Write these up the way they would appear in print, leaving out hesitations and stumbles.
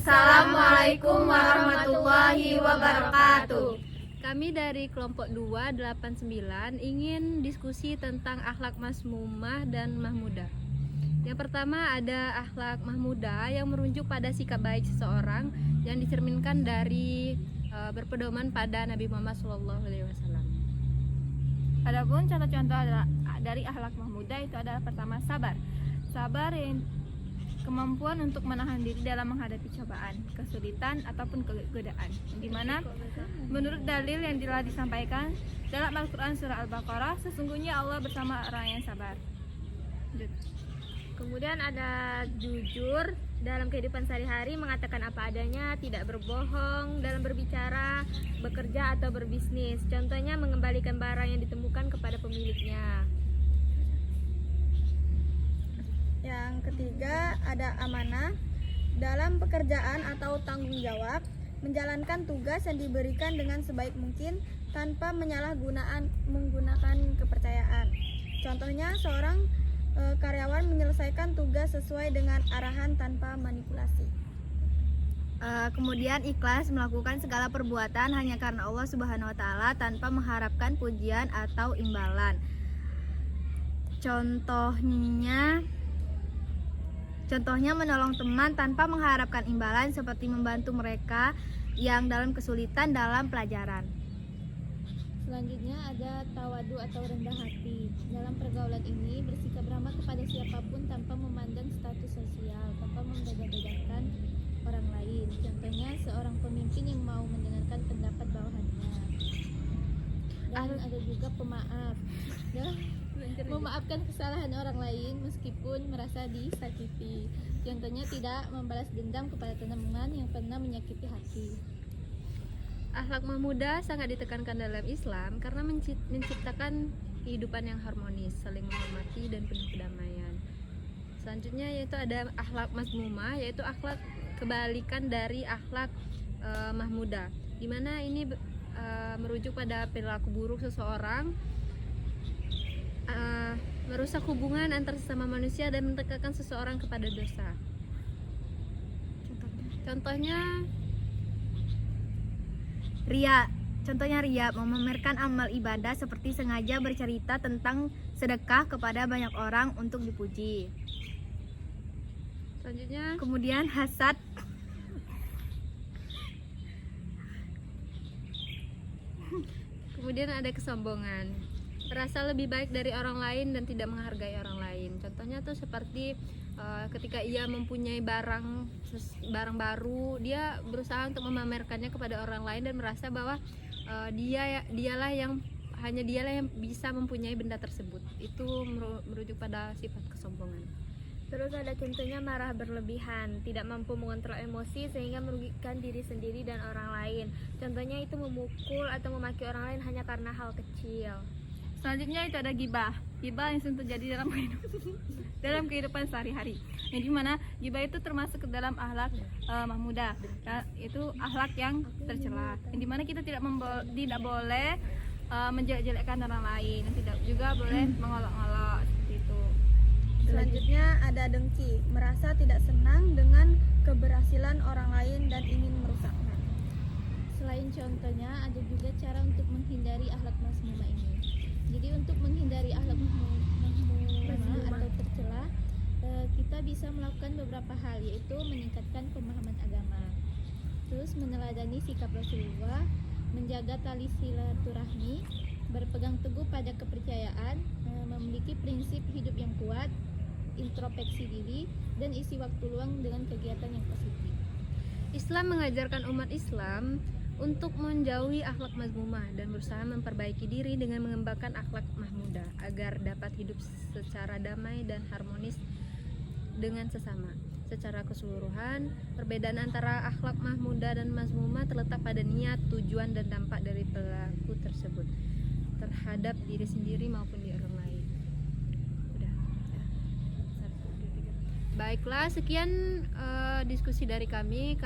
Assalamualaikum warahmatullahi wabarakatuh. Kami dari kelompok 289 ingin diskusi tentang akhlak masmumah dan mahmudah. Yang pertama ada akhlak mahmudah yang merujuk pada sikap baik seseorang yang dicerminkan dari berpedoman pada Nabi Muhammad SAW. Adapun contoh-contoh dari akhlak mahmudah itu adalah pertama sabar. Sabar yang kemampuan untuk menahan diri dalam menghadapi cobaan, kesulitan ataupun kegodaan. Di mana menurut dalil yang telah disampaikan dalam Al-Qur'an surah Al-Baqarah, sesungguhnya Allah bersama orang yang sabar. Kemudian ada jujur dalam kehidupan sehari-hari, mengatakan apa adanya, tidak berbohong dalam berbicara, bekerja atau berbisnis. Contohnya mengembalikan barang yang ditemukan kepada pemiliknya. Yang ketiga ada amanah dalam pekerjaan atau tanggung jawab, menjalankan tugas yang diberikan dengan sebaik mungkin tanpa menggunakan kepercayaan. Contohnya seorang karyawan menyelesaikan tugas sesuai dengan arahan tanpa manipulasi. Kemudian ikhlas melakukan segala perbuatan hanya karena Allah Subhanahu wa taala tanpa mengharapkan pujian atau imbalan. Contohnya menolong teman tanpa mengharapkan imbalan seperti membantu mereka yang dalam kesulitan dalam pelajaran. Selanjutnya ada tawadu atau rendah hati. Dalam pergaulan ini bersikap ramah kepada siapapun tanpa memandang status sosial, tanpa membeda-bedakan orang lain. Contohnya seorang pemimpin yang mau mendengarkan pendapat bawahannya. Dan ada juga pemaaf. Memaafkan kesalahan orang lain meskipun merasa disakiti. Contohnya tidak membalas dendam kepada teman yang pernah menyakiti hati. Akhlak mahmudah sangat ditekankan dalam Islam karena menciptakan kehidupan yang harmonis, saling menghormati dan penuh kedamaian. Selanjutnya yaitu ada akhlak masmumah, yaitu akhlak kebalikan dari akhlak mahmudah, di mana ini merujuk pada perilaku buruk seseorang, merusak hubungan antar sesama manusia dan mentekankan seseorang kepada dosa. Contohnya Ria, memamerkan amal ibadah seperti sengaja bercerita tentang sedekah kepada banyak orang untuk dipuji. Selanjutnya Kemudian hasad, kemudian ada kesombongan, merasa lebih baik dari orang lain dan tidak menghargai orang lain. Contohnya tuh seperti ketika ia mempunyai barang baru, dia berusaha untuk memamerkannya kepada orang lain dan merasa bahwa dialah yang bisa mempunyai benda tersebut. Itu merujuk pada sifat kesombongan. Terus ada contohnya marah berlebihan, tidak mampu mengontrol emosi sehingga merugikan diri sendiri dan orang lain. Contohnya itu memukul atau memaki orang lain hanya karena hal kecil. Selanjutnya itu ada gibah. Gibah yang sering terjadi dalam kehidupan sehari-hari. Yang dimana gibah itu termasuk ke dalam akhlak mahmudah. Itu akhlak yang tercela. Yang dimana kita tidak boleh menjelek-jelekkan orang lain, dan tidak juga boleh mengolok-olok seperti itu. Selanjutnya ada dengki, merasa tidak senang dengan keberhasilan orang lain dan ingin merusaknya. Selain contohnya, ada juga cara untuk menghindari akhlak masmumah ini. Jadi untuk menghindari akhlak mahmumah atau tercela, kita bisa melakukan beberapa hal, yaitu meningkatkan pemahaman agama, terus meneladani sikap Rasulullah, menjaga tali silaturahmi, berpegang teguh pada kepercayaan, memiliki prinsip hidup yang kuat, introspeksi diri, dan isi waktu luang dengan kegiatan yang positif. Islam mengajarkan umat Islam untuk menjauhi akhlak mazmumah dan berusaha memperbaiki diri dengan mengembangkan akhlak mahmudah agar dapat hidup secara damai dan harmonis dengan sesama. Secara keseluruhan, perbedaan antara akhlak mahmudah dan mazmumah terletak pada niat, tujuan, dan dampak dari pelaku tersebut terhadap diri sendiri maupun di orang lain. Udah. Baiklah, sekian diskusi dari kami.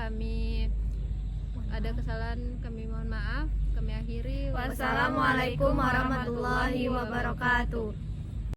Ada kesalahan, kami mohon maaf. Kami akhiri. Wassalamualaikum warahmatullahi wabarakatuh.